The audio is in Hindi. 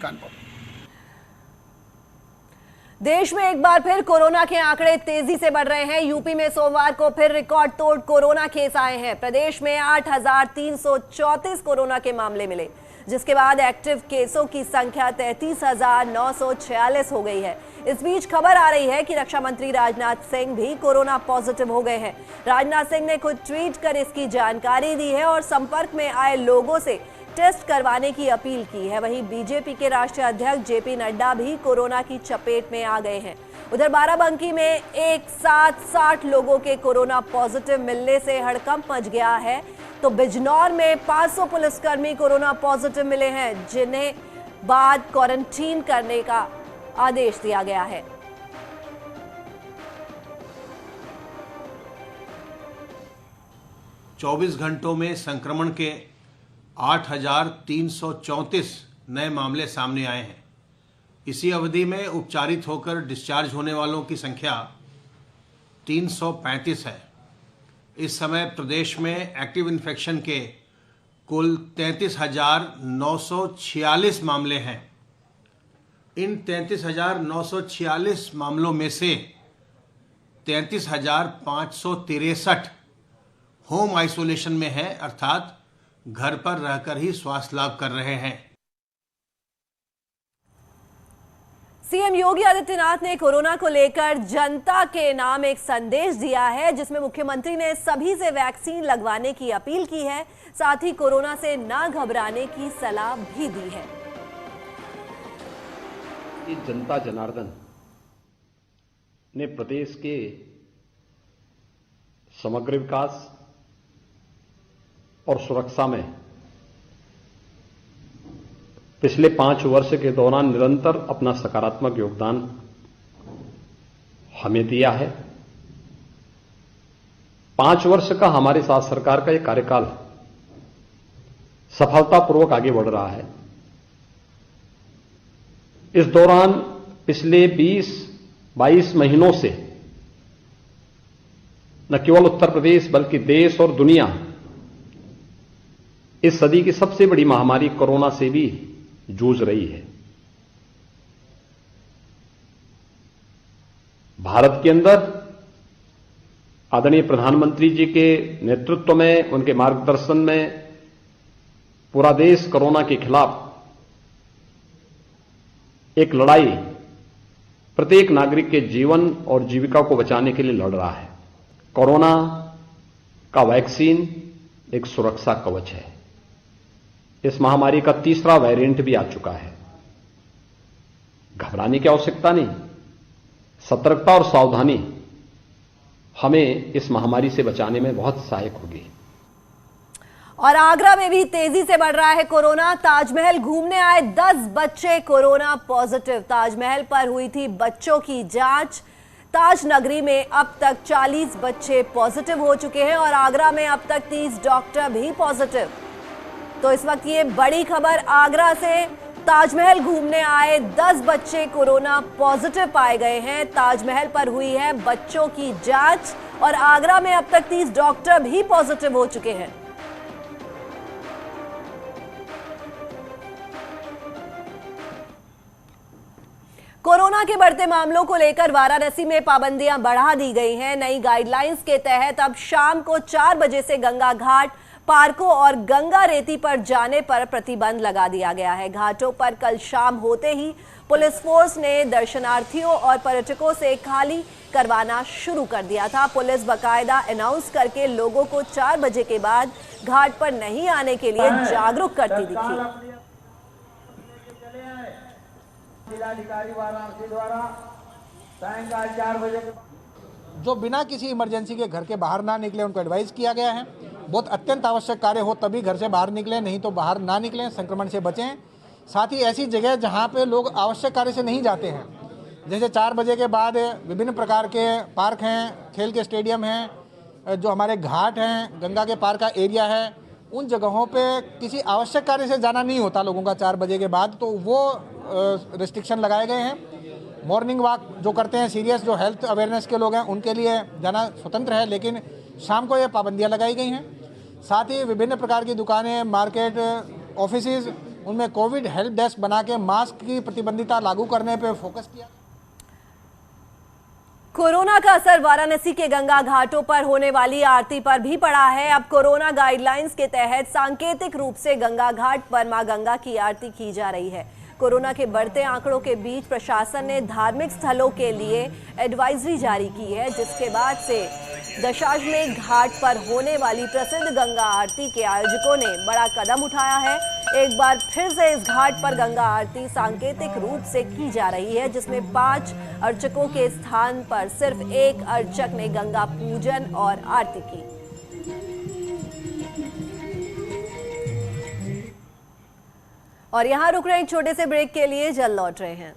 कानपुर। देश में एक बार फिर कोरोना के आंकड़े तेजी से बढ़ रहे हैं। यूपी में सोमवार को फिर रिकॉर्ड तोड़ कोरोना केस आए हैं। प्रदेश में 8,334 कोरोना के मामले मिले, जिसके बाद एक्टिव केसों की संख्या 33,946 हो गई है। इस बीच खबर आ रही है कि रक्षा मंत्री राजनाथ सिंह भी कोरोना पॉजिटिव हो गए हैं। राजनाथ सिंह ने खुद ट्वीट कर इसकी जानकारी दी है और संपर्क में आए लोगों से टेस्ट करवाने की अपील की है। वहीं बीजेपी के राष्ट्रीय अध्यक्ष जेपी नड्डा भी कोरोना की चपेट में आ गए हैं। उधर बाराबंकी में एक साथ 60 लोगों के कोरोना पॉजिटिव मिलने से हड़कंप मच गया है, तो बिजनौर में 500 पुलिसकर्मी कोरोना पॉजिटिव मिले हैं, जिन्हें बाद क्वारंटीन करने का आदेश दिया गया है। चौबीस घंटों में संक्रमण के 8,334 नए मामले सामने आए हैं। इसी अवधि में उपचारित होकर डिस्चार्ज होने वालों की संख्या 335 है। इस समय प्रदेश में एक्टिव इन्फेक्शन के कुल 33,946 मामले हैं। इन 33,946 मामलों में से 33,563 होम आइसोलेशन में है, अर्थात घर पर रहकर ही स्वास्थ्य लाभ कर रहे हैं। सीएम योगी आदित्यनाथ ने कोरोना को लेकर जनता के नाम एक संदेश दिया है, जिसमें मुख्यमंत्री ने सभी से वैक्सीन लगवाने की अपील की है। साथ ही कोरोना से ना घबराने की सलाह भी दी है। जनता जनार्दन ने प्रदेश के समग्र विकास और सुरक्षा में पिछले 5 वर्ष के दौरान निरंतर अपना सकारात्मक योगदान हमें दिया है। 5 वर्ष का हमारे साथ सरकार का एक कार्यकाल सफलतापूर्वक आगे बढ़ रहा है। इस दौरान पिछले 20-22 महीनों से न केवल उत्तर प्रदेश बल्कि देश और दुनिया इस सदी की सबसे बड़ी महामारी कोरोना से भी जूझ रही है। भारत के अंदर आदरणीय प्रधानमंत्री जी के नेतृत्व में, उनके मार्गदर्शन में पूरा देश कोरोना के खिलाफ एक लड़ाई प्रत्येक नागरिक के जीवन और जीविका को बचाने के लिए लड़ रहा है। कोरोना का वैक्सीन एक सुरक्षा कवच है। इस महामारी का तीसरा वेरिएंट भी आ चुका है। घबराने की आवश्यकता नहीं, सतर्कता और सावधानी हमें इस महामारी से बचाने में बहुत सहायक होगी। और आगरा में भी तेजी से बढ़ रहा है कोरोना। ताजमहल घूमने आए 10 बच्चे कोरोना पॉजिटिव। ताजमहल पर हुई थी बच्चों की जांच। ताज नगरी में अब तक 40 बच्चे पॉजिटिव हो चुके हैं और आगरा में अब तक 30 डॉक्टर भी पॉजिटिव। तो इस वक्त ये बड़ी खबर आगरा से, ताजमहल घूमने आए 10 बच्चे कोरोना पॉजिटिव पाए गए हैं। ताजमहल पर हुई है बच्चों की जांच और आगरा में अब तक 30 डॉक्टर भी पॉजिटिव हो चुके हैं। कोरोना के बढ़ते मामलों को लेकर वाराणसी में पाबंदियां बढ़ा दी गई हैं। नई गाइडलाइंस के तहत अब शाम को 4 बजे से गंगा घाट, पार्कों और गंगा रेती पर जाने पर प्रतिबंध लगा दिया गया है। घाटों पर कल शाम होते ही पुलिस फोर्स ने दर्शनार्थियों और पर्यटकों से खाली करवाना शुरू कर दिया था। पुलिस बकायदा अनाउंस करके लोगों को 4 बजे के बाद घाट पर नहीं आने के लिए जागरूक करती दिखी। जिलाधिकारी वाराणसी द्वारा सायंकाल 4 बजे जो बिना किसी इमरजेंसी के घर के बाहर ना निकले उनको एडवाइस किया गया है। बहुत अत्यंत आवश्यक कार्य हो तभी घर से बाहर निकलें, नहीं तो बाहर ना निकलें, संक्रमण से बचें। साथ ही ऐसी जगह जहां पे लोग आवश्यक कार्य से नहीं जाते हैं, जैसे 4 बजे के बाद विभिन्न प्रकार के पार्क हैं, खेल के स्टेडियम हैं, जो हमारे घाट हैं, गंगा के पार का एरिया है, उन जगहों पे किसी आवश्यक कार्य से जाना नहीं होता लोगों का 4 बजे के बाद, तो वो रिस्ट्रिक्शन लगाए गए हैं। मॉर्निंग वॉक जो करते हैं, सीरियस जो हेल्थ अवेयरनेस के लोग हैं, उनके लिए जाना स्वतंत्र है, लेकिन शाम को ये पाबंदियां लगाई गई हैं। साथ ही विभिन्न प्रकार की दुकानें, मार्केट, ऑफिसेज, उनमें कोविड हेल्प डेस्क बना के मास्क की प्रतिबंधिता लागू करने पर फोकस किया। कोरोना का असर वाराणसी के गंगा घाटों पर होने वाली आरती पर भी पड़ा है। अब कोरोना गाइडलाइंस के तहत सांकेतिक रूप से गंगा घाट पर मां गंगा की आरती की जा रही है। कोरोना के बढ़ते आंकड़ों के बीच प्रशासन ने धार्मिक स्थलों के लिए एडवाइजरी जारी की है, जिसके बाद से दशाश्वमेध घाट पर होने वाली प्रसिद्ध गंगा आरती के आयोजकों ने बड़ा कदम उठाया है। एक बार फिर से इस घाट पर गंगा आरती सांकेतिक रूप से की जा रही है, जिसमें 5 अर्चकों के स्थान पर सिर्फ 1 अर्चक ने गंगा पूजन और आरती की। और यहां रुक रहे हैं छोटे से ब्रेक के लिए, जल्द लौट रहे हैं।